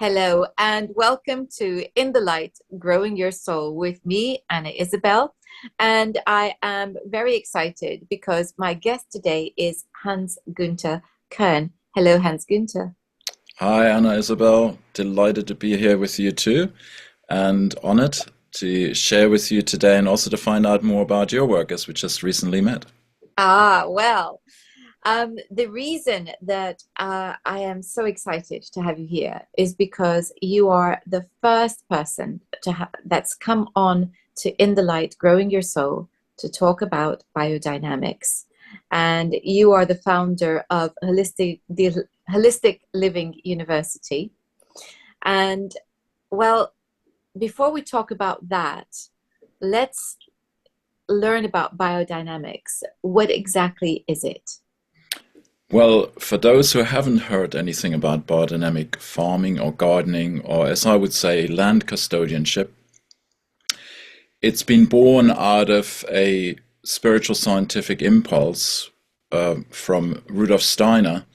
Hello, and welcome to In the Light, Growing Your Soul with me, Anna Isabel. And I am very excited because my guest today is Hans-Günther Kern. Hello, Hans-Günther. Hi, Anna Isabel. Delighted to be here with you too, and honored to share with you today and also to find out more about your work as we just recently met. The reason that I am so excited to have you here is because you are the first person that's come on to In the Light, Growing Your Soul to talk about biodynamics. And you are the founder of the Holistic Living University. And well, before we talk about that, let's learn about biodynamics. What exactly is it? Well, for those who haven't heard anything about biodynamic farming or gardening, or as I would say, land custodianship, it's been born out of a spiritual scientific impulse from Rudolf Steiner,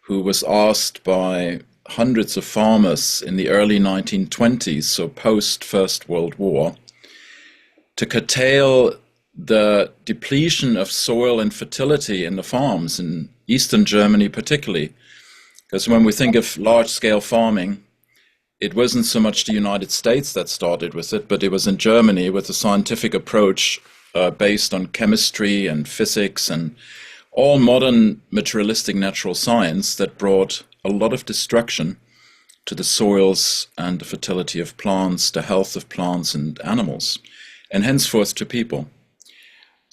who was asked by hundreds of farmers in the early 1920s, so post First World War, to curtail the depletion of soil and fertility in the farms in Eastern Germany particularly. Because when we think of large-scale farming, it wasn't so much the United States that started with it, but it was in Germany with a scientific approach based on chemistry and physics and all modern materialistic natural science that brought a lot of destruction to the soils and the fertility of plants, the health of plants and animals, and henceforth to people.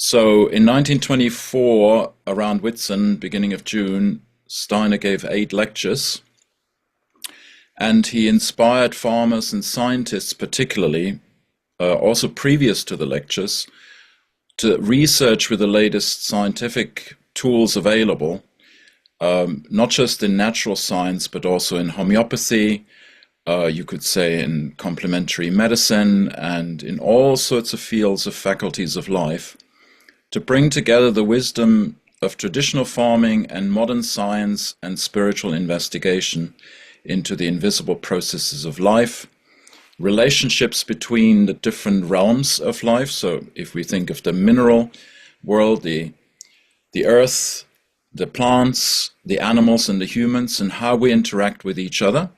So in 1924, around Whitsun, beginning of June, Steiner gave 8 lectures, and he inspired farmers and scientists particularly, also previous to the lectures, to research with the latest scientific tools available, not just in natural science, but also in homeopathy, you could say in complementary medicine, and in all sorts of fields of faculties of life, to bring together the wisdom of traditional farming and modern science and spiritual investigation into the invisible processes of life, relationships between the different realms of life. So if we think of the mineral world, the earth, the plants, the animals and the humans, and how we interact with each other,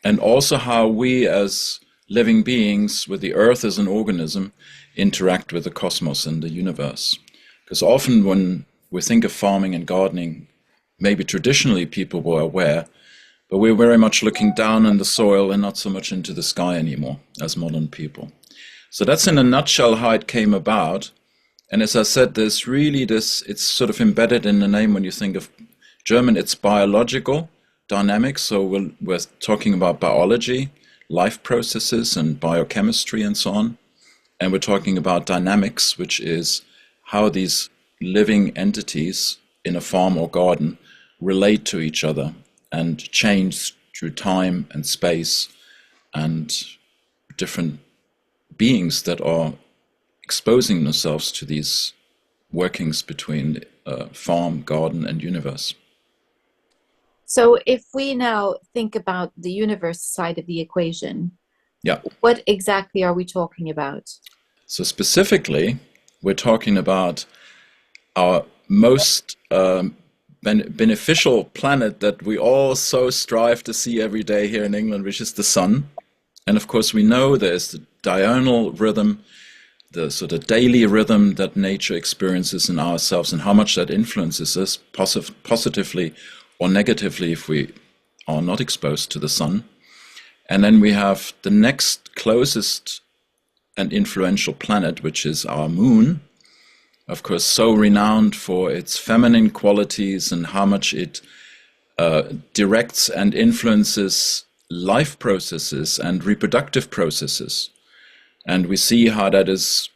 and also how we as living beings with the earth as an organism interact with the cosmos and the universe. Because often when we think of farming and gardening, maybe traditionally people were aware, but we're very much looking down in the soil and not so much into the sky anymore as modern people. So that's in a nutshell how it came about. And as I said, there's really this, it's sort of embedded in the name when you think of German, it's biological dynamics. So we're talking about biology, life processes and biochemistry and so on. And we're talking about dynamics, which is how these living entities in a farm or garden relate to each other and change through time and space and different beings that are exposing themselves to these workings between farm, garden, and universe. So, if we now think about the universe side of the equation, Yeah. what exactly are we talking about? So specifically, we're talking about our most beneficial planet that we all so strive to see every day here in England, which is the sun. And of course, we know there's the diurnal rhythm, the sort of daily rhythm that nature experiences in ourselves, and how much that influences us positively or negatively if we are not exposed to the sun. And then we have the next closest and influential planet, which is our moon, of course, so renowned for its feminine qualities and how much it directs and influences life processes and reproductive processes. And we see how that is,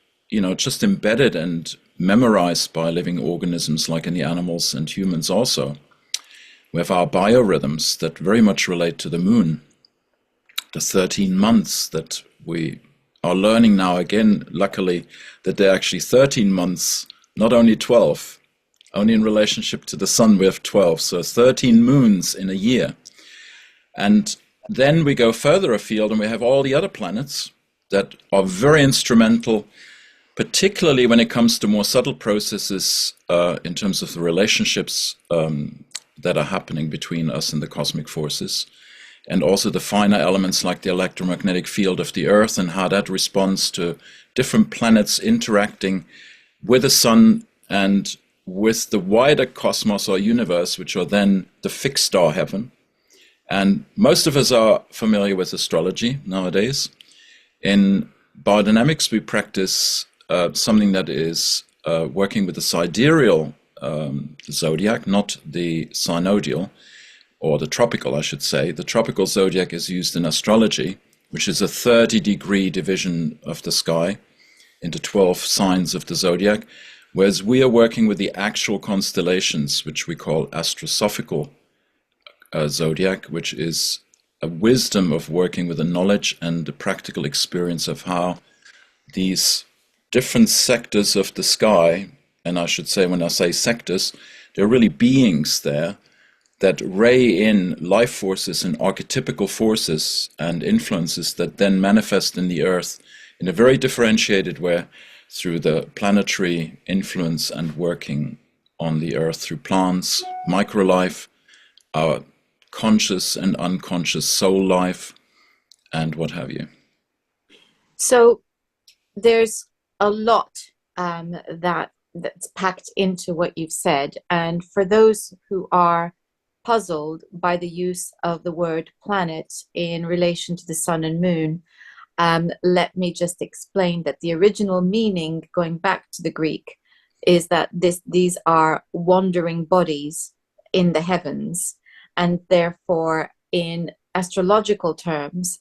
just embedded and memorized by living organisms like in the animals and humans also. We have our biorhythms that very much relate to the moon. The 13 months that we are learning now again, luckily, that they're actually 13 months, not only 12. Only in relationship to the sun we have 12, so 13 moons in a year. And Then we go further afield and we have all the other planets that are very instrumental, particularly when it comes to more subtle processes in terms of the relationships that are happening between us and the cosmic forces, and also the finer elements like the electromagnetic field of the Earth and how that responds to different planets interacting with the sun and with the wider cosmos or universe, which are then the fixed star heaven. And most of us are familiar with astrology nowadays. In biodynamics, we practice something that is working with the sidereal zodiac, not the synodial, or the tropical, I should say. The tropical zodiac is used in astrology, which is a 30-degree division of the sky into 12 signs of the zodiac, whereas we are working with the actual constellations, which we call astrosophical zodiac, which is a wisdom of working with the knowledge and the practical experience of how these different sectors of the sky, and I should say when I say sectors, there are really beings there that ray in life forces and archetypical forces and influences that then manifest in the Earth in a very differentiated way through the planetary influence and working on the Earth through plants, microlife, our conscious and unconscious soul life, and what have you. So there's a lot that's packed into what you've said. And for those who are puzzled by the use of the word planet in relation to the sun and moon, let me just explain that the original meaning, going back to the Greek, is that these are wandering bodies in the heavens, and therefore in astrological terms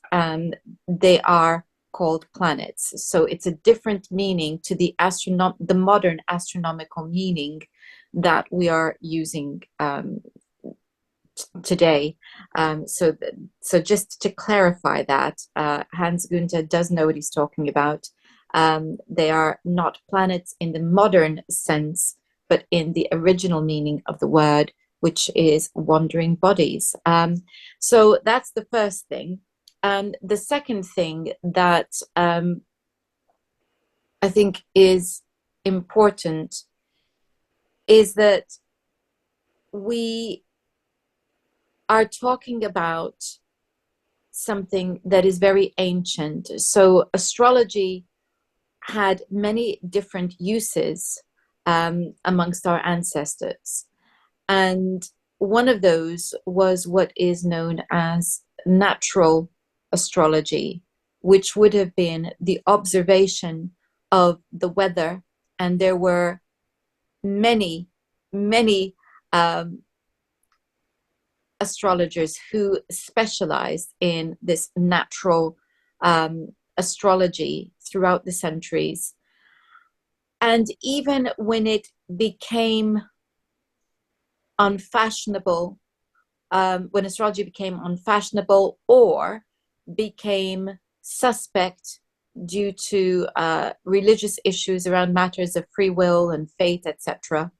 they are called planets. So it's a different meaning to the modern astronomical meaning that we are using today. So just to clarify that, Hans-Günther does know what he's talking about. They are not planets in the modern sense, but in the original meaning of the word, which is wandering bodies. So that's the first thing. And the second thing that I think is important is that we are talking about something that is very ancient. So astrology had many different uses amongst our ancestors. And one of those was what is known as natural astrology, which would have been the observation of the weather. And there were many astrologers who specialized in this natural astrology throughout the centuries. And even when it became unfashionable, when astrology became unfashionable or became suspect due to religious issues around matters of free will and fate, etc.,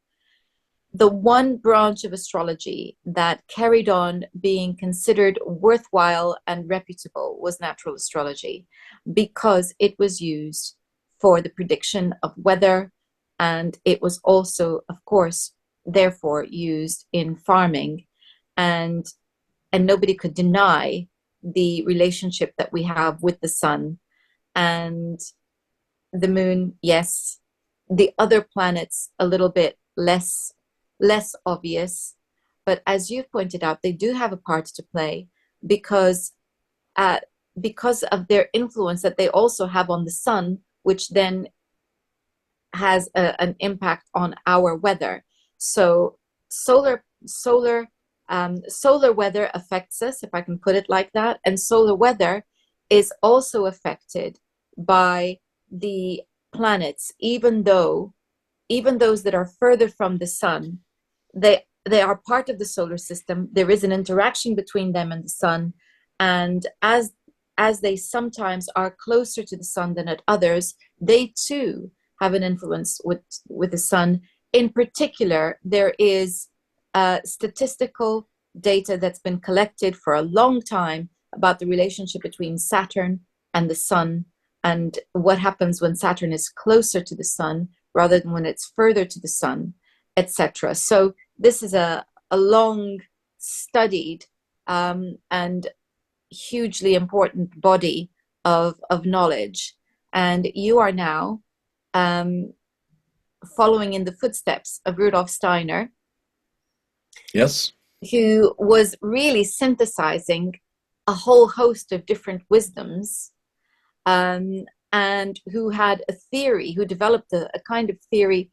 the one branch of astrology that carried on being considered worthwhile and reputable was natural astrology, because it was used for the prediction of weather, and it was also, of course, therefore used in farming, and nobody could deny the relationship that we have with the sun and the moon. Yes, the other planets a little bit less obvious, but as you've pointed out, they do have a part to play because of their influence that they also have on the sun, which then has an impact on our weather. So solar weather affects us, if I can put it like that, and solar weather is also affected by the planets, even those that are further from the sun. They are part of the solar system. There is an interaction between them and the sun, and as they sometimes are closer to the sun than at others, they too have an influence with the sun. In particular, there is statistical data that's been collected for a long time about the relationship between Saturn and the sun, and what happens when Saturn is closer to the sun rather than when it's further to the sun, etc. So this is a long studied and hugely important body of knowledge. And you are now following in the footsteps of Rudolf Steiner. Yes. Who was really synthesizing a whole host of different wisdoms, and who had a theory, who developed a kind of theory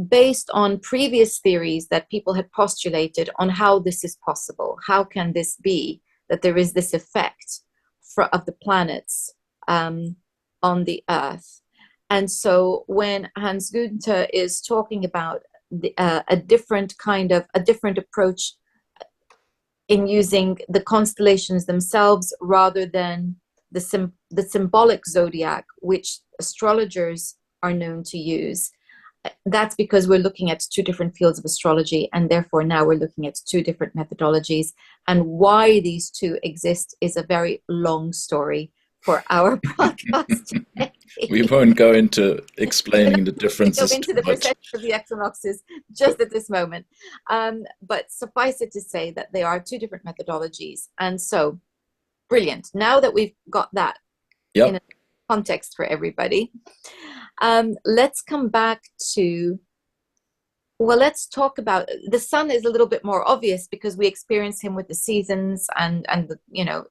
based on previous theories that people had postulated on how this is possible. How can this be that there is this effect of the planets on the Earth? And so when Hans-Günther is talking about a different approach in using the constellations themselves rather than the symbolic zodiac, which astrologers are known to use, that's because we're looking at two different fields of astrology, and therefore now we're looking at two different methodologies. And why these two exist is a very long story for our podcast today. We won't go into explaining the differences. Go into the percentage of the equinoxes just at this moment. But suffice it to say that they are two different methodologies. And so, brilliant. Now that we've got that in a context for everybody, let's come back to, well, let's talk about the sun. Is a little bit more obvious because we experience him with the seasons and the,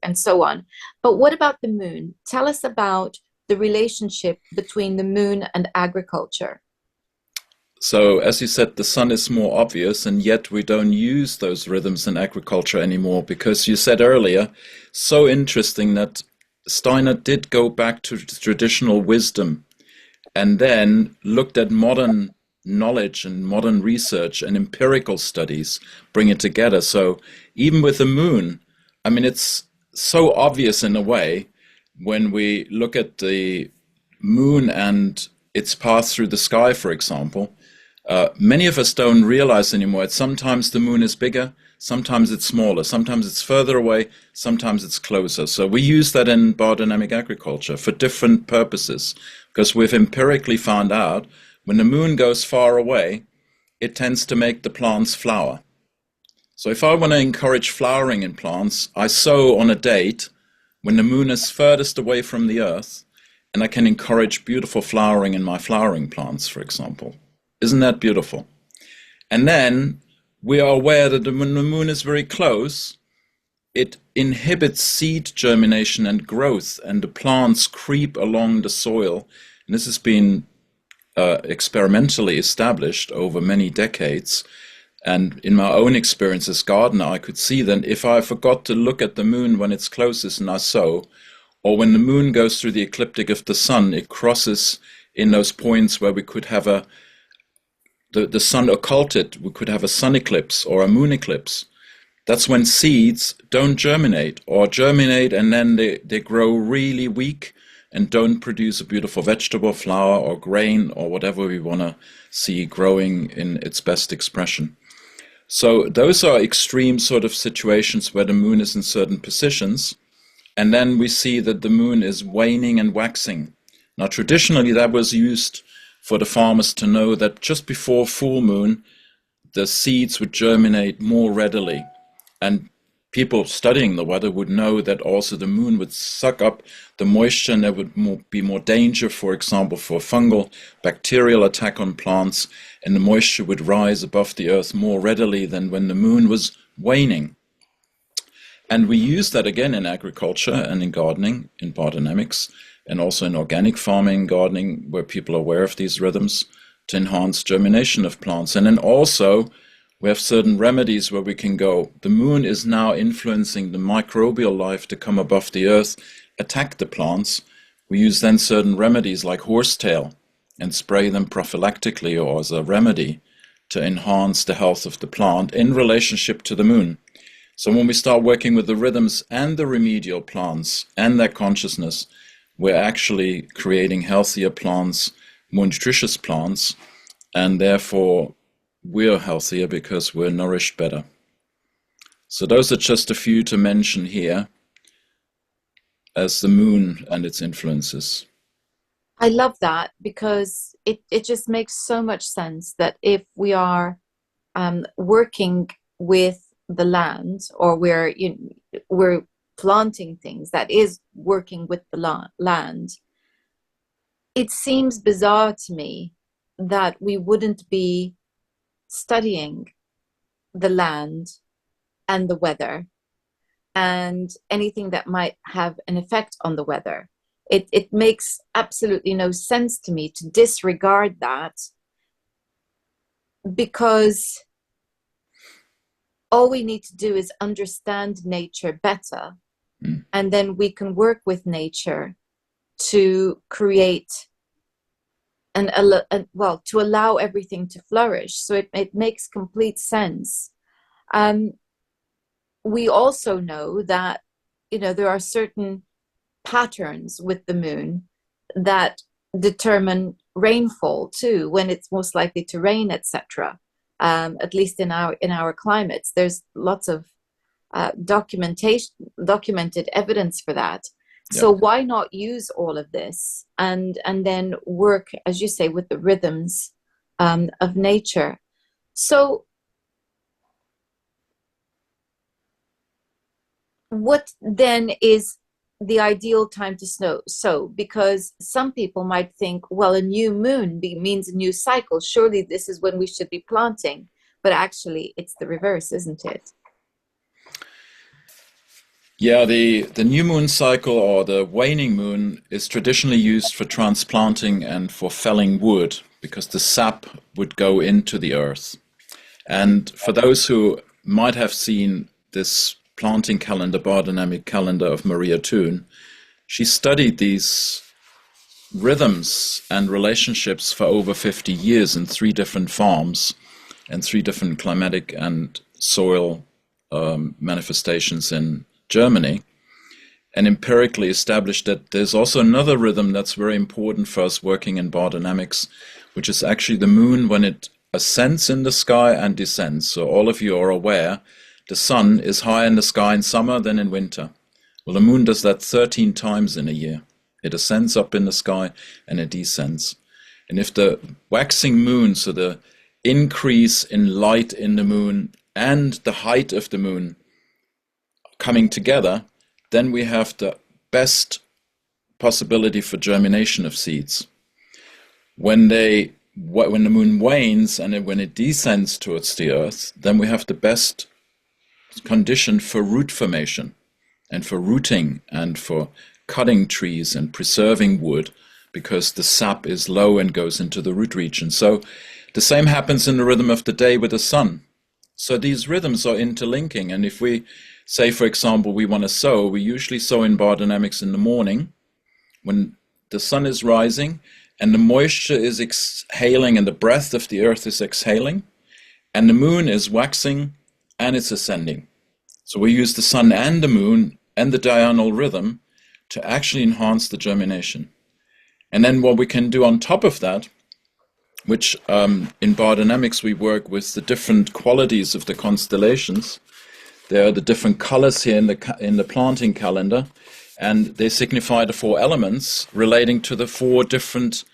and so on. But what about the moon? Tell us about the relationship between the moon and agriculture. So, as you said, the sun is more obvious, and yet we don't use those rhythms in agriculture anymore, because you said earlier, so interesting that Steiner did go back to traditional wisdom and then looked at modern knowledge and modern research and empirical studies, bring it together. So even with the moon, I mean, it's so obvious in a way when we look at the moon and its path through the sky, for example. Many of us don't realize anymore. Sometimes the moon is bigger, sometimes it's smaller, sometimes it's further away, sometimes it's closer. So we use that in biodynamic agriculture for different purposes, because we've empirically found out when the moon goes far away, it tends to make the plants flower. So if I want to encourage flowering in plants, I sow on a date when the moon is furthest away from the earth, and I can encourage beautiful flowering in my flowering plants, for example. Isn't that beautiful? And then we are aware that when the moon is very close, it inhibits seed germination and growth, and the plants creep along the soil. And this has been experimentally established over many decades. And in my own experience as gardener, I could see that if I forgot to look at the moon when it's closest and I sow, or when the moon goes through the ecliptic of the sun, it crosses in those points where we could have the sun occulted, we could have a sun eclipse or a moon eclipse. That's when seeds don't germinate, or germinate and then they grow really weak and don't produce a beautiful vegetable, flower or grain or whatever we want to see growing in its best expression. So those are extreme sort of situations where the moon is in certain positions, and then we see that the moon is waning and waxing. Now traditionally that was used for the farmers to know that just before full moon the seeds would germinate more readily, and people studying the weather would know that also the moon would suck up the moisture, and there would be more danger, for example, for fungal, bacterial attack on plants, and the moisture would rise above the earth more readily than when the moon was waning. And we use that again in agriculture and in gardening, in biodynamics, and also in organic farming, gardening, where people are aware of these rhythms to enhance germination of plants. And then also we have certain remedies where we can go, the moon is now influencing the microbial life to come above the earth, attack the plants. We use then certain remedies like horsetail and spray them prophylactically or as a remedy to enhance the health of the plant in relationship to the moon. So when we start working with the rhythms and the remedial plants and their consciousness, we're actually creating healthier plants, more nutritious plants, and therefore we're healthier because we're nourished better. So those are just a few to mention here. as the moon and its influences. I love that because it just makes so much sense that if we are working with the land, or we're planting things that is working with the land, it seems bizarre to me that we wouldn't be studying the land and the weather and anything that might have an effect on the weather. It makes absolutely no sense to me to disregard that, because all we need to do is understand nature better, and then we can work with nature to create to allow everything to flourish. So it makes complete sense. We also know that, there are certain patterns with the moon that determine rainfall too, when it's most likely to rain, etc. At least in our climates, there's lots of documented evidence for that. So why not use all of this and then work, as you say, with the rhythms of nature? So what then is the ideal time to sow? Because some people might think, well, a new moon means a new cycle. Surely this is when we should be planting. But actually, it's the reverse, isn't it? Yeah, the new moon cycle, or the waning moon, is traditionally used for transplanting and for felling wood, because the sap would go into the earth. And for those who might have seen this planting calendar, biodynamic calendar of Maria Thun, she studied these rhythms and relationships for over 50 years in 3 different farms and 3 different climatic and soil manifestations in Germany, and empirically established that there's also another rhythm that's very important for us working in biodynamics, which is actually the moon when it ascends in the sky and descends. So all of you are aware the sun is higher in the sky in summer than in winter. Well, the moon does that 13 times in a year. It ascends up in the sky and it descends. And if the waxing moon, so the increase in light in the moon and the height of the moon coming together, then we have the best possibility for germination of seeds. When the moon wanes and when it descends towards the earth, then we have the best condition for root formation and for rooting and for cutting trees and preserving wood, because the sap is low and goes into the root region. So the same happens in the rhythm of the day with the sun. So these rhythms are interlinking, and if we say, for example, we want to sow, we usually sow in biodynamics in the morning when the sun is rising and the moisture is exhaling and the breath of the earth is exhaling, and the moon is waxing and it's ascending. So we use the sun and the moon and the diurnal rhythm to actually enhance the germination. And then what we can do on top of that, which in biodynamics we work with the different qualities of the constellations. There are the different colors here in the planting calendar, and they signify the 4 elements relating to the 4 different,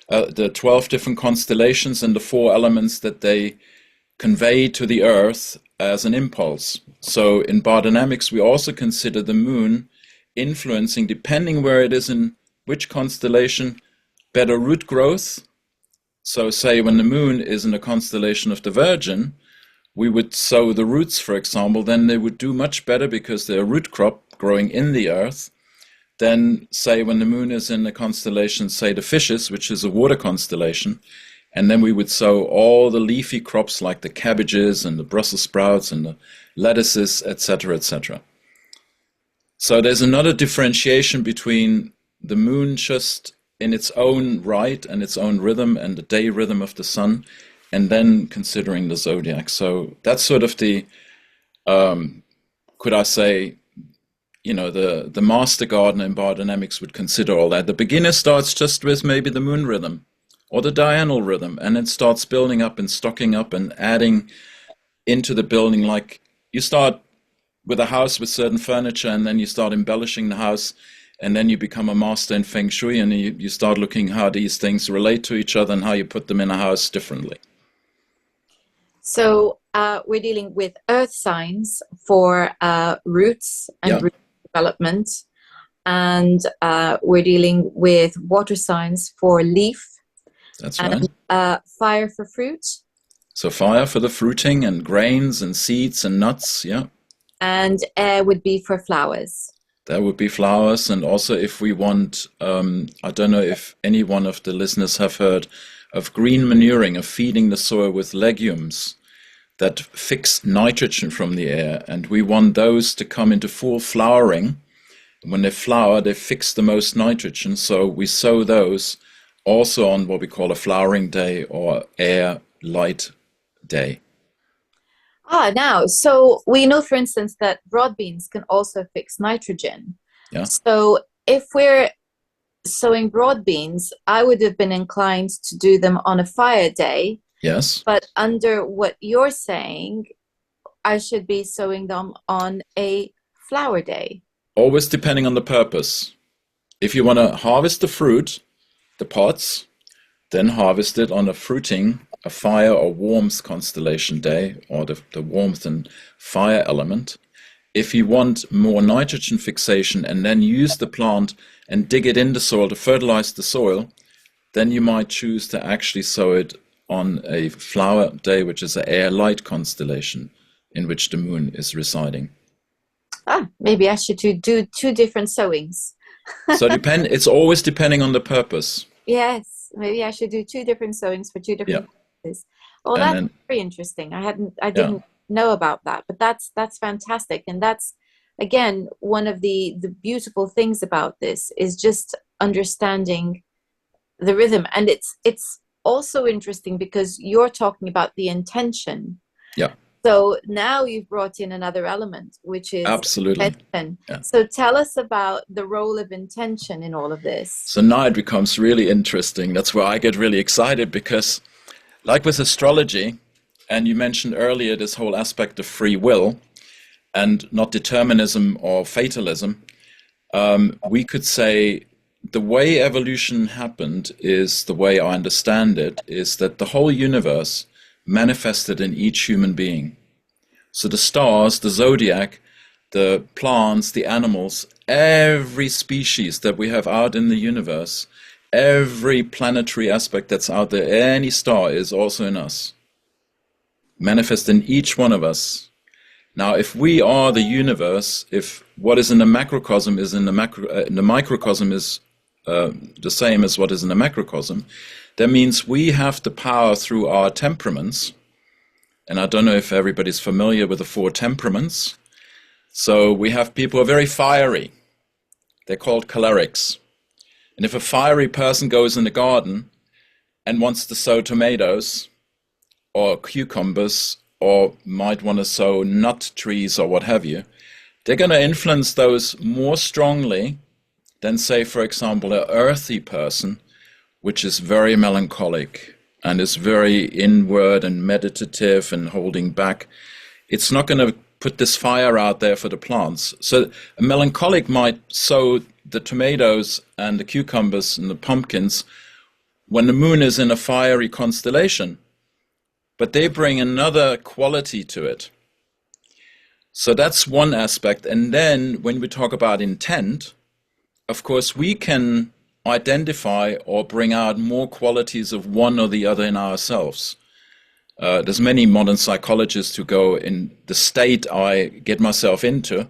the 12 different constellations and the 4 elements that they convey to the earth as an impulse. So in biodynamics, we also consider the moon influencing, depending where it is in which constellation, better root growth. So say when the moon is in the constellation of the Virgin, we would sow the roots, for example, then they would do much better because they're a root crop growing in the earth. Then say when the moon is in the constellation, say the Fishes, which is a water constellation, and then we would sow all the leafy crops like the cabbages and the Brussels sprouts and the lettuces, etc., etc. So there's another differentiation between the moon just in its own right and its own rhythm and the day rhythm of the sun, and then considering the zodiac. So that's sort of the, could I say, the master gardener in biodynamics would consider all that. The beginner starts just with maybe the moon rhythm or the diurnal rhythm, and it starts building up and stocking up and adding into the building. Like you start with a house with certain furniture, and then you start embellishing the house, and then you become a master in Feng Shui, and you start looking how these things relate to each other and how you put them in a house differently. So we're dealing with earth signs for roots and root development, and we're dealing with water signs for leaf. That's and, right. Fire for fruit. So fire for the fruiting and grains and seeds and nuts, yeah. And air would be for flowers. That would be flowers. And also if we want, I don't know if any one of the listeners have heard of green manuring, of feeding the soil with legumes that fix nitrogen from the air. And we want those to come into full flowering. When they flower, they fix the most nitrogen. So we sow those also on what we call a flowering day or air light day. Now, so we know, for instance, that broad beans can also fix nitrogen. Yeah. So if we're sowing broad beans, I would have been inclined to do them on a fire day. Yes. But under what you're saying, I should be sowing them on a flower day. Always depending on the purpose. If you want to harvest the fruit, the pods, then harvest it on a fire or warmth constellation day, or the warmth and fire element. If you want more nitrogen fixation and then use the plant and dig it in the soil to fertilize the soil, then you might choose to actually sow it on a flower day, which is an air light constellation in which the moon is residing. Maybe I should do two different sowings. So it's always depending on the purpose. Yes, maybe I should do two different sowings for two different purposes. Well, that's very interesting. I didn't know about that, but that's fantastic. And that's, again, one of the beautiful things about this is just understanding the rhythm. And it's also interesting because you're talking about the intention. Yeah. So now you've brought in another element, which is absolutely intention. Yeah. So tell us about the role of intention in all of this. So now it becomes really interesting. That's where I get really excited, because like with astrology, and you mentioned earlier this whole aspect of free will and not determinism or fatalism, we could say the way evolution happened is, the way I understand it, is that the whole universe manifested in each human being. So the stars, the zodiac, the plants, the animals, every species that we have out in the universe, every planetary aspect that's out there, any star is also in us, manifest in each one of us. Now, if we are the universe, if what is in the macrocosm is in the microcosm is the same as what is in the macrocosm, that means we have the power through our temperaments. And I don't know if everybody's familiar with the 4 temperaments. So we have people who are very fiery. They're called cholerics. And if a fiery person goes in the garden and wants to sow tomatoes or cucumbers, or might want to sow nut trees or what have you, they're going to influence those more strongly than, say, for example, an earthy person, which is very melancholic and is very inward and meditative and holding back. It's not going to put this fire out there for the plants. So a melancholic might sow the tomatoes and the cucumbers and the pumpkins when the moon is in a fiery constellation, but they bring another quality to it. So that's one aspect. And then when we talk about intent, of course, we can identify or bring out more qualities of one or the other in ourselves. There's many modern psychologists who go, in the state I get myself into,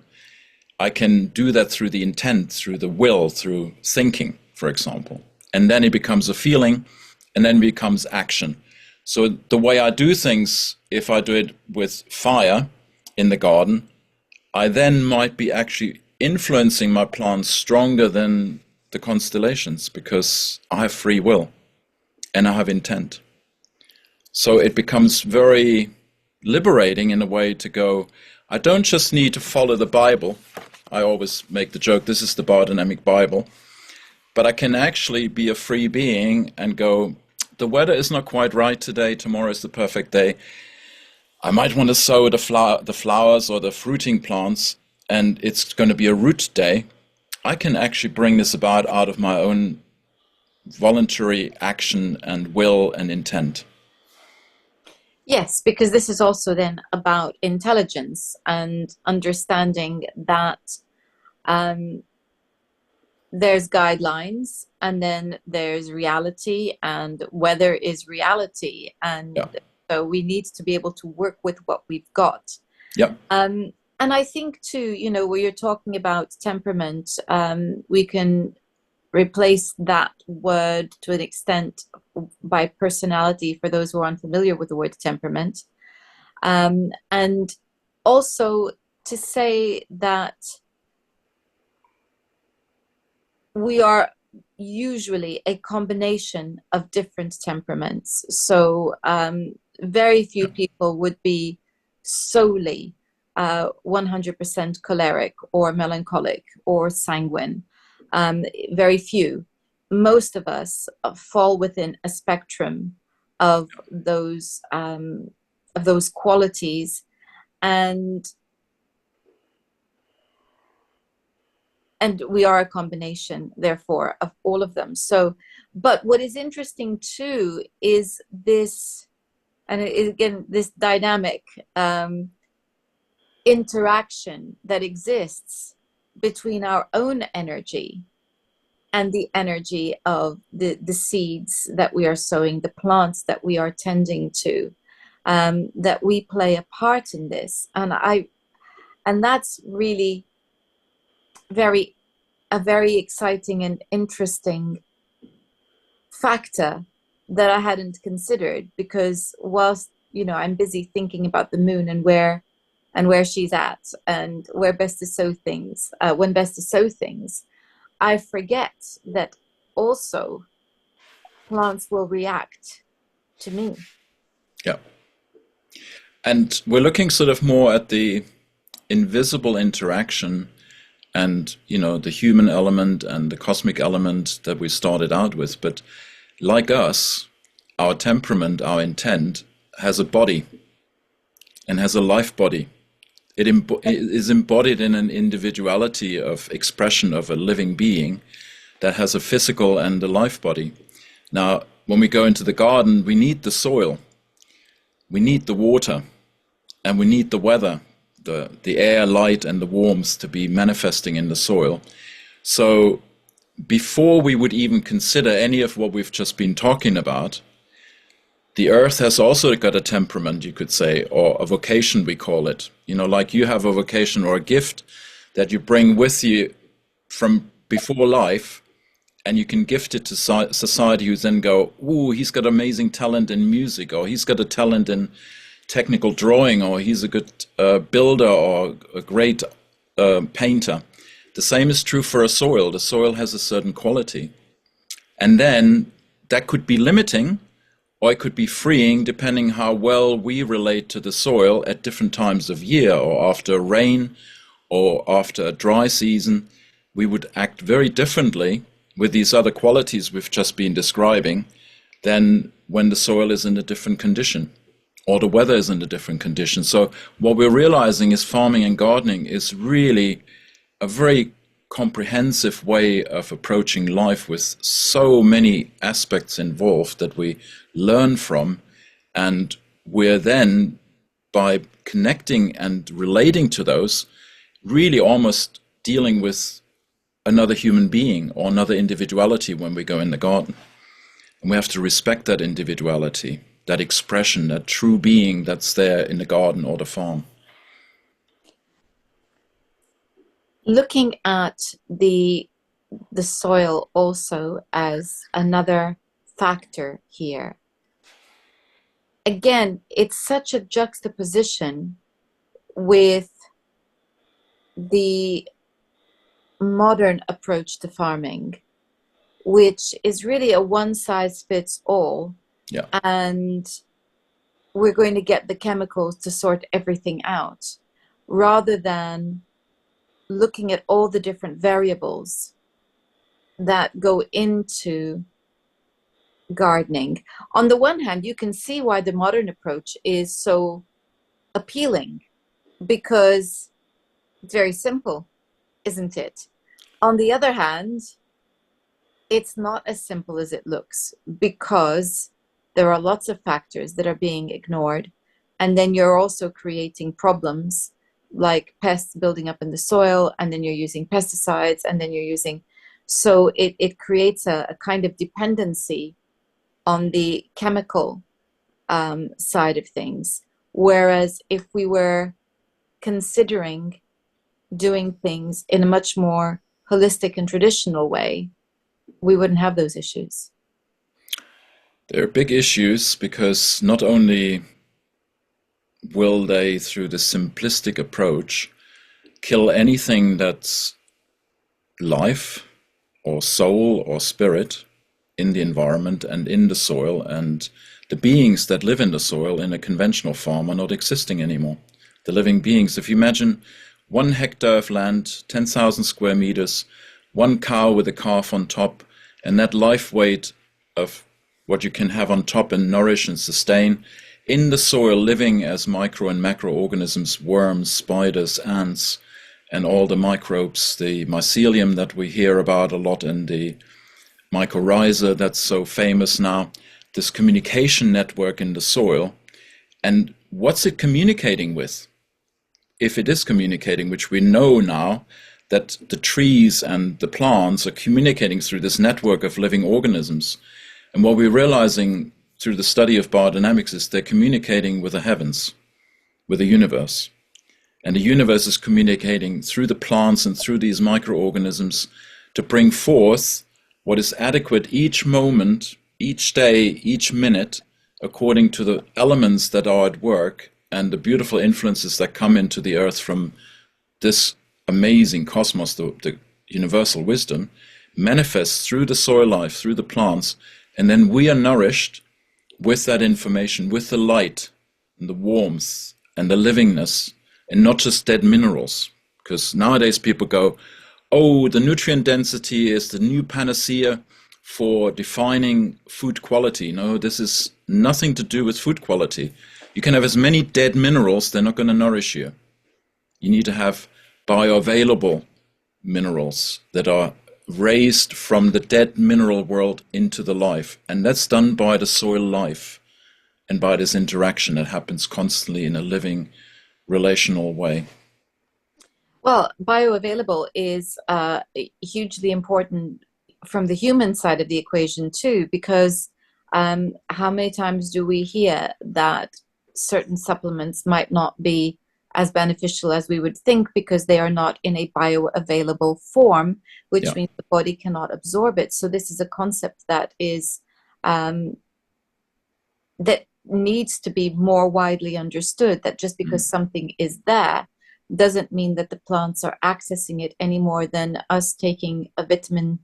I can do that through the intent, through the will, through thinking, for example. And then it becomes a feeling, and then becomes action. So the way I do things, if I do it with fire in the garden, I then might be actually influencing my plants stronger than the constellations, because I have free will and I have intent. So it becomes very liberating in a way to go, I don't just need to follow the Bible. I always make the joke, this is the Biodynamic Bible. But I can actually be a free being and go, the weather is not quite right today, tomorrow is the perfect day. I might want to sow the flowers or the fruiting plants, and it's going to be a root day. I can actually bring this about out of my own voluntary action and will and intent. Yes, because this is also then about intelligence and understanding that um, there's guidelines and then there's reality, and weather is reality. Yeah. And so we need to be able to work with what we've got. Yep. And I think too, where you're talking about temperament, we can replace that word to an extent by personality for those who are unfamiliar with the word temperament. And also to say that we are usually a combination of different temperaments. So very few people would be solely 100% choleric or melancholic or sanguine. Very few. Most of us fall within a spectrum of those qualities, and we are a combination, therefore, of all of them. So, but what is interesting too is this, and again, this dynamic interaction that exists between our own energy and the energy of the seeds that we are sowing, the plants that we are tending to, that we play a part in this. And that's really a very exciting and interesting factor that I hadn't considered, because whilst I'm busy thinking about the moon and where she's at and where best to sow things, when best to sow things, I forget that also plants will react to me. Yeah. And we're looking sort of more at the invisible interaction and, the human element and the cosmic element that we started out with. But like us, our temperament, our intent, has a body and has a life body. It is embodied in an individuality of expression of a living being that has a physical and a life body. Now, when we go into the garden, we need the soil, we need the water, and we need the weather, the air, light, and the warmth to be manifesting in the soil. So before we would even consider any of what we've just been talking about, the earth has also got a temperament, you could say, or a vocation, we call it. Like you have a vocation or a gift that you bring with you from before life, and you can gift it to society, who then go, ooh, he's got amazing talent in music, or he's got a talent in technical drawing, or he's a good builder, or a great painter. The same is true for a soil. The soil has a certain quality. And then that could be limiting, or it could be freeing, depending how well we relate to the soil at different times of year, or after rain, or after a dry season. We would act very differently with these other qualities we've just been describing than when the soil is in a different condition, or the weather is in a different condition. So what we're realizing is farming and gardening is really a very comprehensive way of approaching life, with so many aspects involved that we learn from. And we're then, by connecting and relating to those, really almost dealing with another human being or another individuality when we go in the garden. And we have to respect that individuality, that expression, that true being that's there in the garden or the farm. Looking at the soil also as another factor here. Again, it's such a juxtaposition with the modern approach to farming, which is really a one size fits all. Yeah. And we're going to get the chemicals to sort everything out, rather than looking at all the different variables that go into gardening. On the one hand, you can see why the modern approach is so appealing, because it's very simple, isn't it? On the other hand, it's not as simple as it looks because there are lots of factors that are being ignored. And then you're also creating problems like pests building up in the soil, and then you're using pesticides, and then you're using, so it creates a kind of dependency on the chemical side of things. Whereas if we were considering doing things in a much more holistic and traditional way, we wouldn't have those issues. There are big issues because not only will they, through the simplistic approach, kill anything that's life or soul or spirit in the environment and in the soil, and the beings that live in the soil in a conventional form are not existing anymore. The living beings, if you imagine 1 hectare of land, 10,000 square meters, one cow with a calf on top, and that life weight of what you can have on top and nourish and sustain in the soil, living as micro and macroorganisms, worms, spiders, ants, and all the microbes, the mycelium that we hear about a lot, and the mycorrhiza that's so famous now, this communication network in the soil. And what's it communicating with? If it is communicating, which we know now, that the trees and the plants are communicating through this network of living organisms. And what we're realizing through the study of biodynamics is they're communicating with the heavens, with the universe. And the universe is communicating through the plants and through these microorganisms to bring forth what is adequate each moment, each day, each minute, according to the elements that are at work and the beautiful influences that come into the earth from this amazing cosmos, the universal wisdom, manifests through the soil life, through the plants, and then we are nourished with that information, with the light and the warmth and the livingness, and not just dead minerals. Because nowadays people go, oh, the nutrient density is the new panacea for defining food quality. No, this is nothing to do with food quality. You can have as many dead minerals, they're not going to nourish you. You need to have bioavailable minerals that are raised from the dead mineral world into the life. And that's done by the soil life and by this interaction that happens constantly in a living, relational way. Well, bioavailable is hugely important from the human side of the equation too, because how many times do we hear that certain supplements might not be as beneficial as we would think because they are not in a bioavailable form, which means the body cannot absorb it. So this is a concept that is that needs to be more widely understood, that just because something is there doesn't mean that the plants are accessing it any more than us taking a vitamin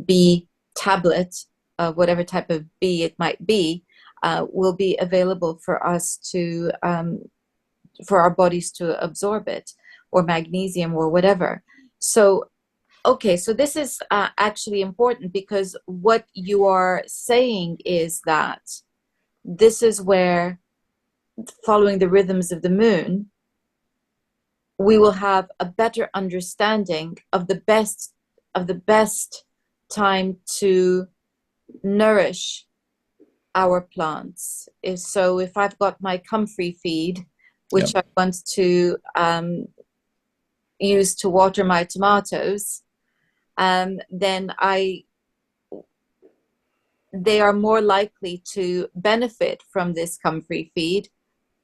B tablet, whatever type of B it might be, will be available for us to for our bodies to absorb it, or magnesium or whatever. So okay, so this is actually important, because what you are saying is that this is where, following the rhythms of the moon, we will have a better understanding of the best time to nourish our plants. If I've got my comfrey feed, which I want to use to water my tomatoes, then they are more likely to benefit from this comfrey feed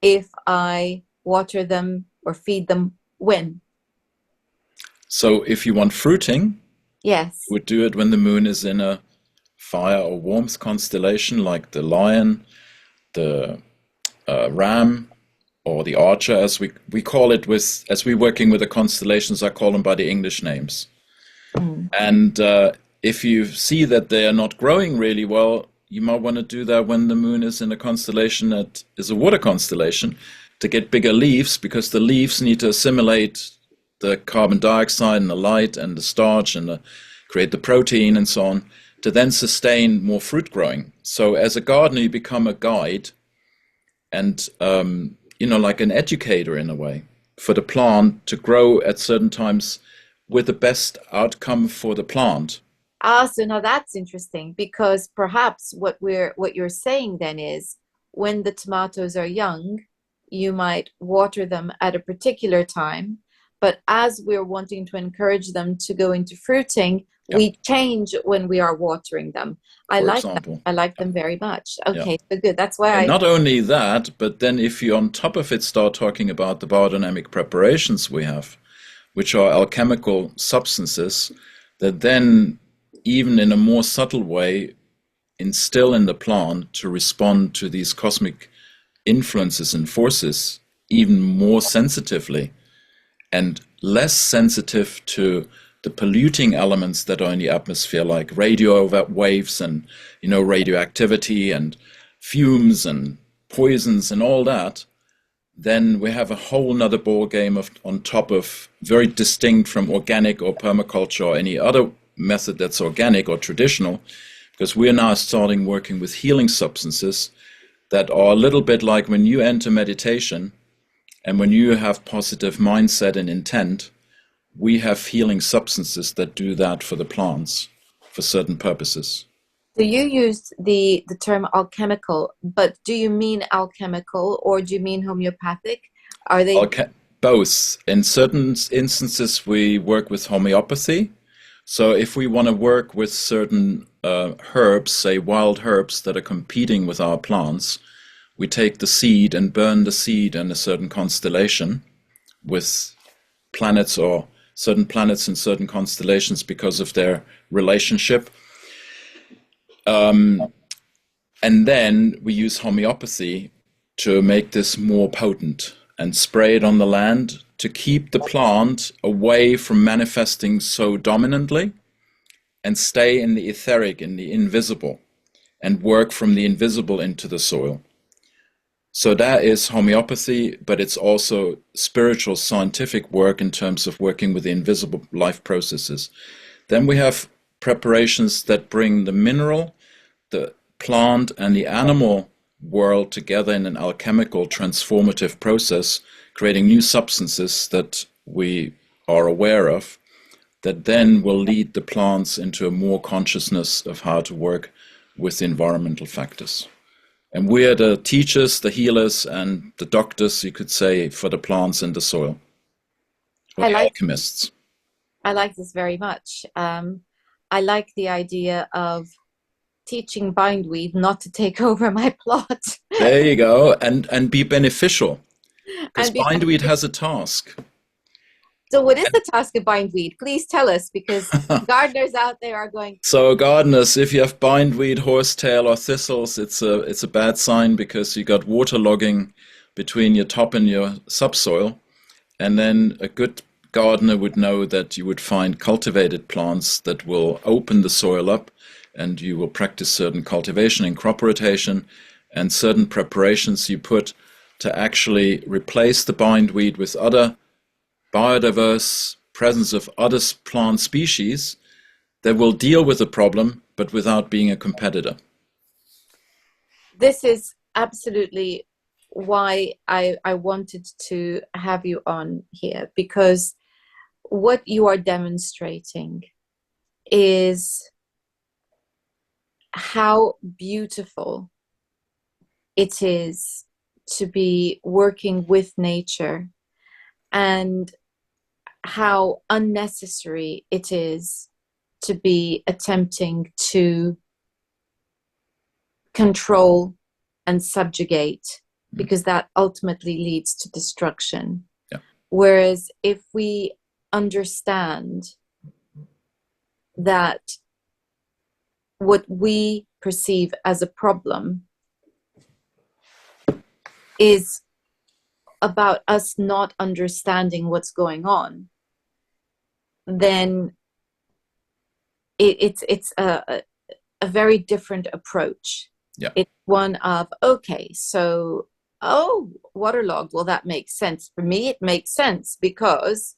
if I water them or feed them when. So if you want fruiting, yes, you would do it when the moon is in a fire or warmth constellation, like the lion, the ram, or the archer, as we call it, as we're working with the constellations, I call them by the English names. And if you see that they are not growing really well, you might want to do that when the moon is in a constellation that is a water constellation, to get bigger leaves, because the leaves need to assimilate the carbon dioxide and the light and the starch and create the protein and so on, to then sustain more fruit growing. So as a gardener, you become a guide and like an educator in a way, for the plant to grow at certain times with the best outcome for the plant. Ah, so now that's interesting because perhaps what you're saying then is when the tomatoes are young, you might water them at a particular time, but as we're wanting to encourage them to go into fruiting, Yeah, we change when we are watering them. I for like that. example. I like Yeah, them very much. yeah. Okay, so good. That's why And I not only that, but then if you on top of it start talking about the biodynamic preparations we have, which are alchemical substances that then, even in a more subtle way, instill in the plant to respond to these cosmic influences and forces even more sensitively and less sensitive to the polluting elements that are in the atmosphere, like radio waves and radioactivity and fumes and poisons and all that. Then we have a whole nother ball game on top of, very distinct from organic or permaculture or any other method that's organic or traditional, because we're now starting working with healing substances that are a little bit like when you enter meditation and when you have positive mindset and intent, we have healing substances that do that for the plants for certain purposes. so you used the term alchemical, but do you mean alchemical or do you mean homeopathic? Are they Okay, both. In certain instances, we work with homeopathy. So if we want to work with certain herbs, say wild herbs that are competing with our plants, we take the seed and burn the seed in a certain constellation with planets or certain planets in certain constellations because of their relationship. And then we use homeopathy to make this more potent and spray it on the land to keep the plant away from manifesting so dominantly and stay in the etheric, in the invisible, and work from the invisible into the soil. So that is homeopathy, but it's also spiritual scientific work in terms of working with the invisible life processes. Then we have preparations that bring the mineral, the plant, and the animal world together in an alchemical transformative process, creating new substances that we are aware of, that then will lead the plants into a more consciousness of how to work with environmental factors. And we are the teachers, the healers, and the doctors, you could say, for the plants and the soil, or I the like alchemists. I like this very much. I like the idea of teaching bindweed not to take over my plot There you go, and be beneficial, because and be bindweed has a task. so what is the task of bindweed? Please tell us because gardeners out there are going, So gardeners, if you have bindweed, horsetail, or thistles, it's a bad sign because you got waterlogging between your top and your subsoil. And then a good gardener would know that you would find cultivated plants that will open the soil up, and you will practice certain cultivation and crop rotation and certain preparations you put to actually replace the bindweed with other biodiverse presence of other plant species that will deal with the problem, but without being a competitor. this is absolutely why I wanted to have you on here because what you are demonstrating is how beautiful it is to be working with nature and how unnecessary it is to be attempting to control and subjugate because that ultimately leads to destruction. Yeah. Whereas if we understand that what we perceive as a problem is about us not understanding what's going on, then it's a very different approach. Yeah. It's one of, okay, so, oh, waterlogged, well, that makes sense. For me, it makes sense because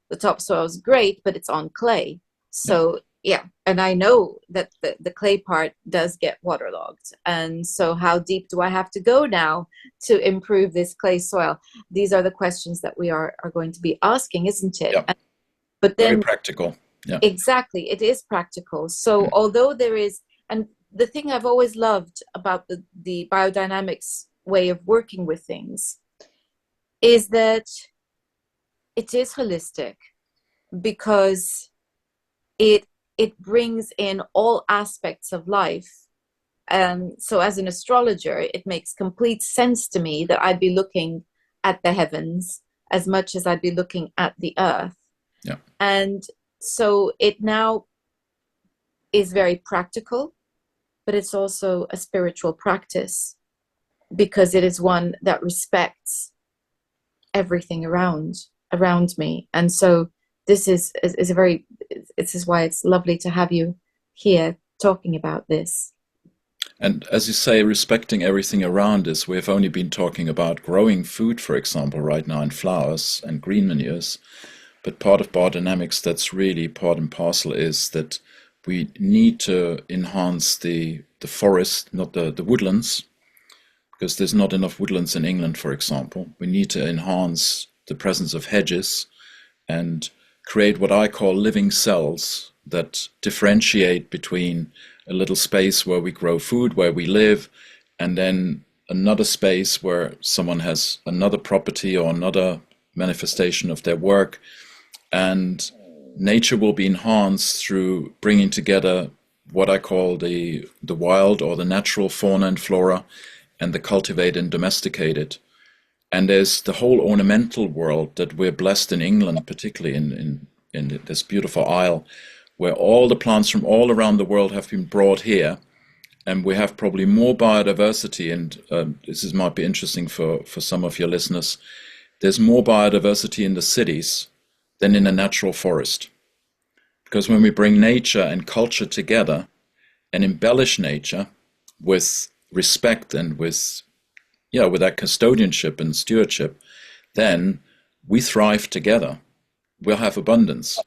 the topsoil is great, but it's on clay. So, yeah, and I know that the clay part does get waterlogged. And so how deep do I have to go now to improve this clay soil? These are the questions that we are going to be asking, isn't it? Yeah. But Very then practical. Yeah. exactly, it is practical. So Mm. although there is, and the thing I've always loved about the biodynamics way of working with things is that it is holistic, because it it brings in all aspects of life. So as an astrologer, it makes complete sense to me that I'd be looking at the heavens as much as I'd be looking at the earth. Yeah. And so it now is very practical, but it's also a spiritual practice, because it is one that respects everything around me. And so this is a very, this is why it's lovely to have you here talking about this. And as you say, respecting everything around us, we've only been talking about growing food, for example, right now, in flowers and green manures. But part of biodynamics that's really part and parcel is that we need to enhance the forest, not the woodlands, because there's not enough woodlands in England, for example. We need to enhance the presence of hedges and create what I call living cells that differentiate between a little space where we grow food, where we live, and then another space where someone has another property or another manifestation of their work. And nature will be enhanced through bringing together what I call the wild or the natural fauna and flora, and the cultivated and domesticated. And there's the whole ornamental world that we're blessed in England, particularly in this beautiful isle, where all the plants from all around the world have been brought here. And we have probably more biodiversity, and might be interesting for some of your listeners. There's more biodiversity in the cities than in a natural forest. Because when we bring nature and culture together and embellish nature with respect and with that custodianship and stewardship, then we thrive together. We'll have abundance.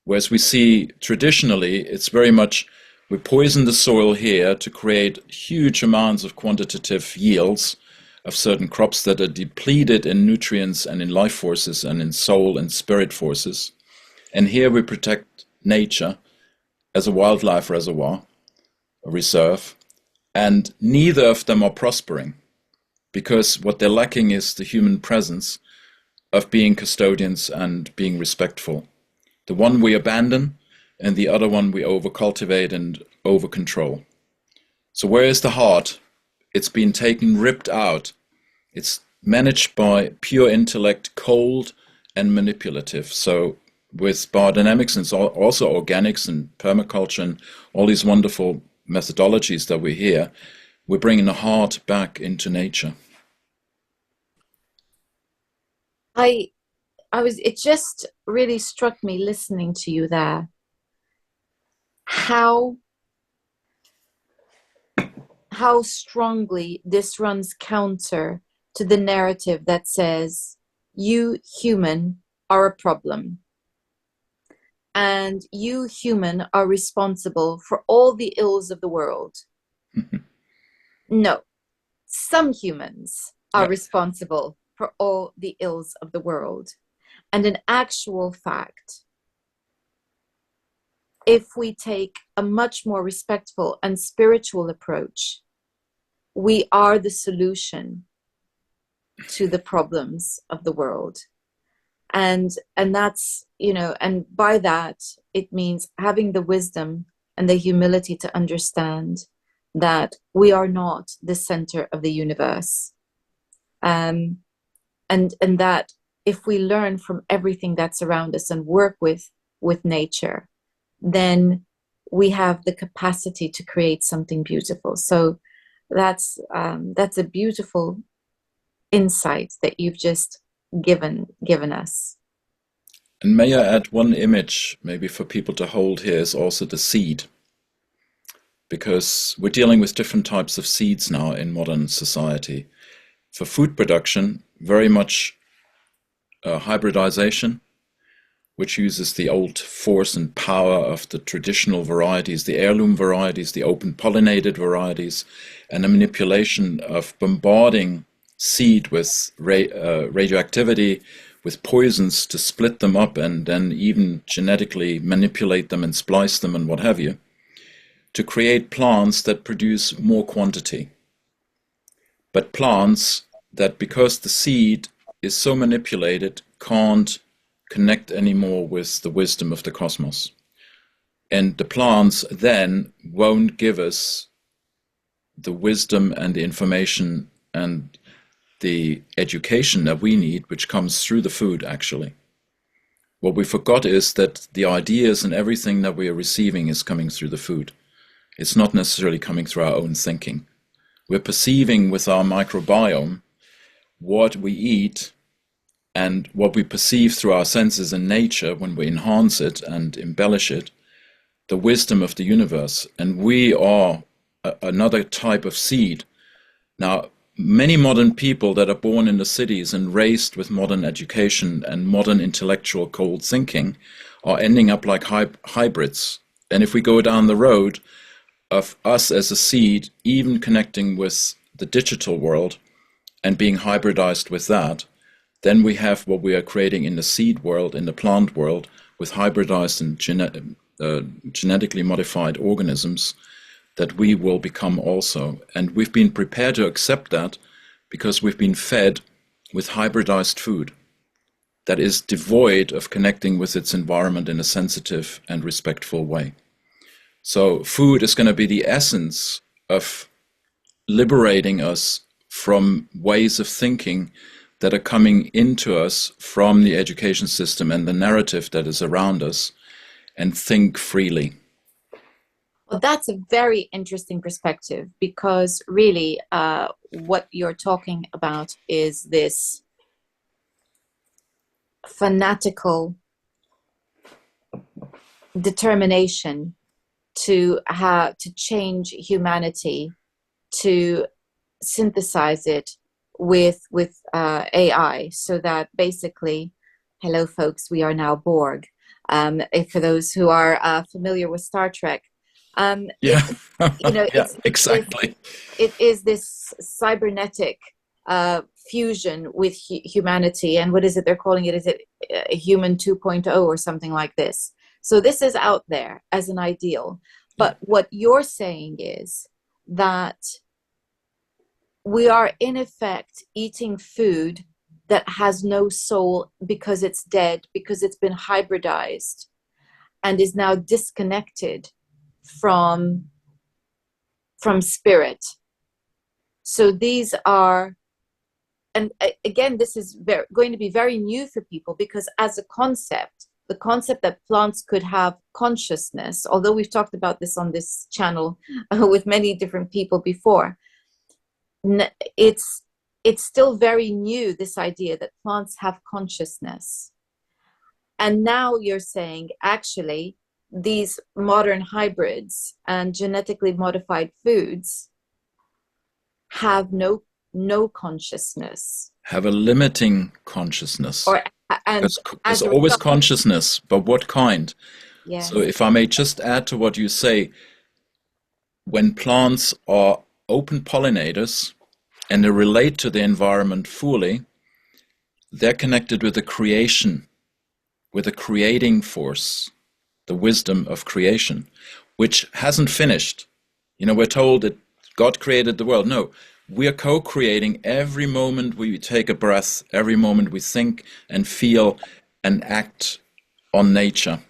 Whereas we see traditionally, it's very much we poison the soil here to create huge amounts of quantitative yields of certain crops that are depleted in nutrients and in life forces and in soul and spirit forces. And here we protect nature as a wildlife reservoir, a reserve, and neither of them are prospering, because what they're lacking is the human presence of being custodians and being respectful. The one we abandon, and the other one we over-cultivate and over-control. So where is the heart? It's been taken, ripped out. It's managed by pure intellect, cold and manipulative. So with biodynamics, and it's also organics and permaculture and all these wonderful methodologies that we hear, we're bringing the heart back into nature. It just really struck me listening to you there, how strongly this runs counter to the narrative that says you human are a problem and you human are responsible for all the ills of the world. No, some humans are responsible for all the ills of the world. And in actual fact, if we take a much more respectful and spiritual approach, we are the solution to the problems of the world. And that's, and by that, it means having the wisdom and the humility to understand that we are not the center of the universe. And that if we learn from everything that's around us and work with nature, then we have the capacity to create something beautiful. So that's a beautiful insight that you've just given us. And may I add one image maybe for people to hold here is also the seed, because we're dealing with different types of seeds now in modern society. For food production, very much hybridization, which uses the old force and power of the traditional varieties, the heirloom varieties, the open pollinated varieties, and the manipulation of bombarding seed with radioactivity, with poisons to split them up and then even genetically manipulate them and splice them and what have you, to create plants that produce more quantity. But plants that, because the seed is so manipulated, can't connect anymore with the wisdom of the cosmos. And the plants then won't give us the wisdom and the information and the education that we need, which comes through the food, actually. What we forgot is that the ideas and everything that we are receiving is coming through the food. It's not necessarily coming through our own thinking. We're perceiving with our microbiome what we eat and what we perceive through our senses in nature when we enhance it and embellish it, the wisdom of the universe. And we are another type of seed. Now, many modern people that are born in the cities and raised with modern education and modern intellectual cold thinking are ending up like hybrids. And if we go down the road of us as a seed, even connecting with the digital world and being hybridized with that, then we have what we are creating in the seed world, in the plant world, with hybridized and genetically modified organisms that we will become also. And we've been prepared to accept that because we've been fed with hybridized food that is devoid of connecting with its environment in a sensitive and respectful way. So food is going to be the essence of liberating us from ways of thinking that are coming into us from the education system and the narrative that is around us, and think freely. Well, that's a very interesting perspective, because really what you're talking about is this fanatical determination to change humanity, to synthesize it with AI, so that basically, hello folks, we are now Borg. For those who are familiar with Star Trek, Yeah, exactly. It is this cybernetic fusion with humanity, and what is it they're calling it? Is it human 2.0 or something like this? So this is out there as an ideal. But what you're saying is that we are in effect eating food that has no soul because it's dead, because it's been hybridized and is now disconnected from spirit. So these are, and again, this is going to be very new for people, because as a concept, the concept that plants could have consciousness, although we've talked about this on this channel with many different people before, it's still very new, this idea that plants have consciousness. And now you're saying, actually, these modern hybrids and genetically modified foods have no consciousness. Have a limiting consciousness. There's always consciousness, but what kind? Yes. So if I may just add to what you say, when plants are open pollinators and they relate to the environment fully, they're connected with the creation, with the creating force, the wisdom of creation, which hasn't finished. You know, we're told that God created the world. No, we are co-creating every moment we take a breath, every moment we think and feel and act on nature,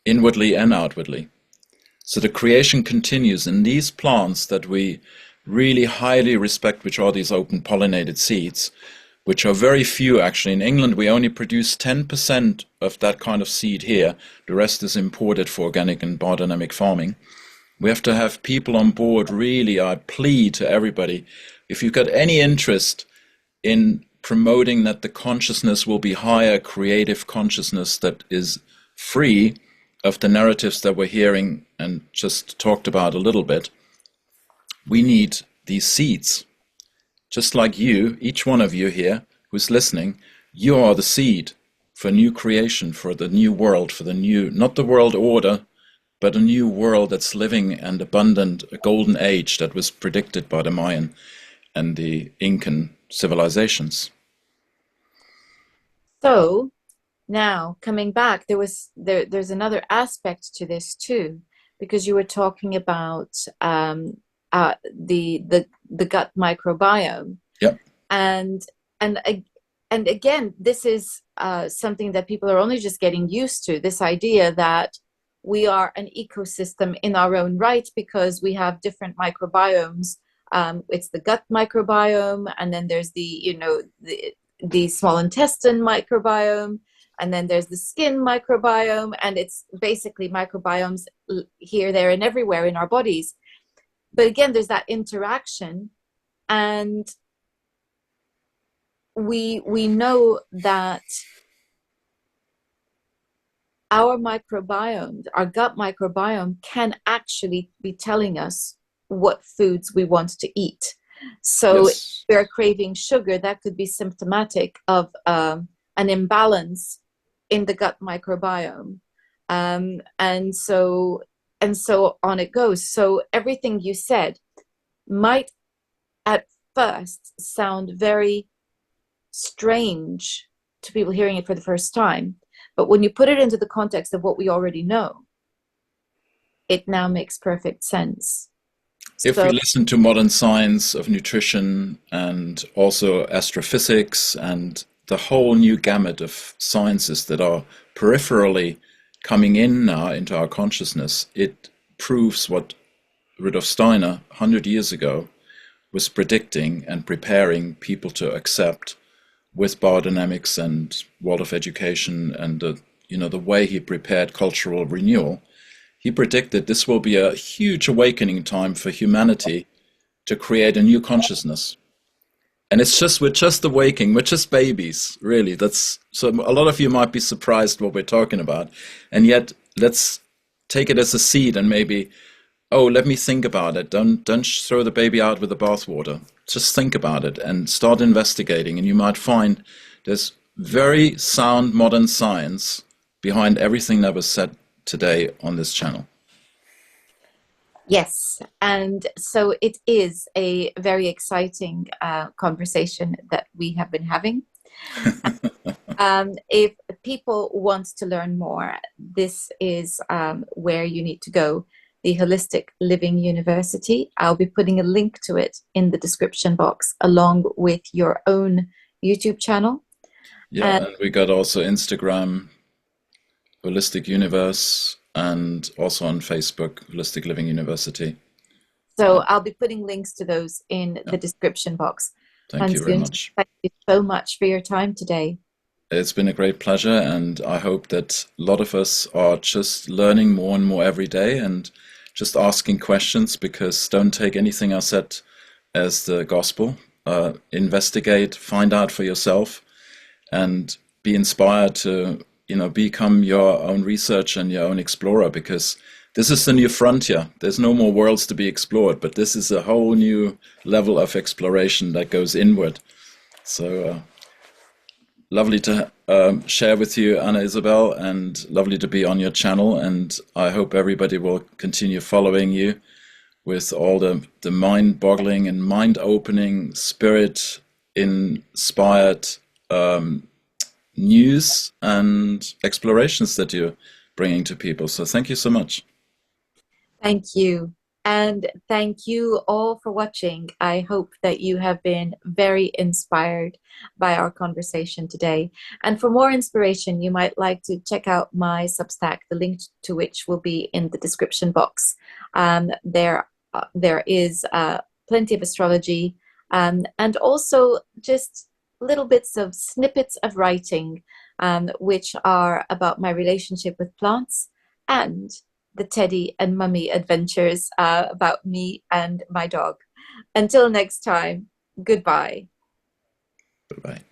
inwardly and outwardly. So the creation continues, and these plants that we really highly respect, which are these open pollinated seeds, which are very few actually. In England, we only produce 10% of that kind of seed here. The rest is imported for organic and biodynamic farming. We have to have people on board. Really, I plead to everybody, if you've got any interest in promoting that the consciousness will be higher, creative consciousness that is free of the narratives that we're hearing and just talked about a little bit, we need these seeds. Just like you, each one of you here who's listening, you are the seed for new creation, for the new world, for the new, not the world order, but a new world that's living and abundant, a golden age that was predicted by the Mayan and the Incan civilizations. So now coming back, there's another aspect to this too, because you were talking about the gut microbiome, Yep. and and and again, this is something that people are only just getting used to. This idea that we are an ecosystem in our own right because we have different microbiomes. It's the gut microbiome, and then there's the small intestine microbiome, and then there's the skin microbiome, and it's basically microbiomes here, there, and everywhere in our bodies. But again, there's that interaction, and we know that our microbiome, our gut microbiome, can actually be telling us what foods we want to eat. So if Yes. we're craving sugar, that could be symptomatic of an imbalance in the gut microbiome. And so on it goes. So everything you said might at first sound very strange to people hearing it for the first time. But when you put it into the context of what we already know, it now makes perfect sense. If we So, listen to modern science of nutrition and also astrophysics and the whole new gamut of sciences that are peripherally coming in now into our consciousness, it proves what Rudolf Steiner 100 years ago was predicting and preparing people to accept with biodynamics and world of education and the way he prepared cultural renewal. He predicted this will be a huge awakening time for humanity to create a new consciousness. And we're just awakening, we're just babies, really. That's so a lot of you might be surprised what we're talking about. And yet let's take it as a seed and maybe, oh, let me think about it. Don't throw the baby out with the bathwater. Just think about it and start investigating. And you might find there's very sound modern science behind everything that was said today on this channel. yes. And so it is a very exciting conversation that we have been having. If people want to learn more, this is where you need to go. The Holistic Living University. I'll be putting a link to it in the description box along with your own YouTube channel. Yeah, and we got also Instagram, Holistic Universe, and also on Facebook, Holistic Living University. So I'll be putting links to those in the description box. Thank you very Hans-Günther, much. thank you so much for your time today. It's been a great pleasure, and I hope that a lot of us are just learning more and more every day and just asking questions, because don't take anything I said as the gospel. Investigate, find out for yourself, and be inspired to, become your own researcher and your own explorer, because this is the new frontier. There's no more worlds to be explored, but this is a whole new level of exploration that goes inward. So lovely to share with you, Anna Isabel, and lovely to be on your channel. And I hope everybody will continue following you with all the mind-boggling and mind-opening, spirit-inspired news and explorations that you're bringing to people. So thank you so much. Thank you. And thank you all for watching. I hope that you have been very inspired by our conversation today. And for more inspiration, you might like to check out my Substack, the link to which will be in the description box. There is plenty of astrology and also just little bits of snippets of writing, which are about my relationship with plants and the Teddy and Mummy adventures about me and my dog. Until next time, goodbye. Bye-bye.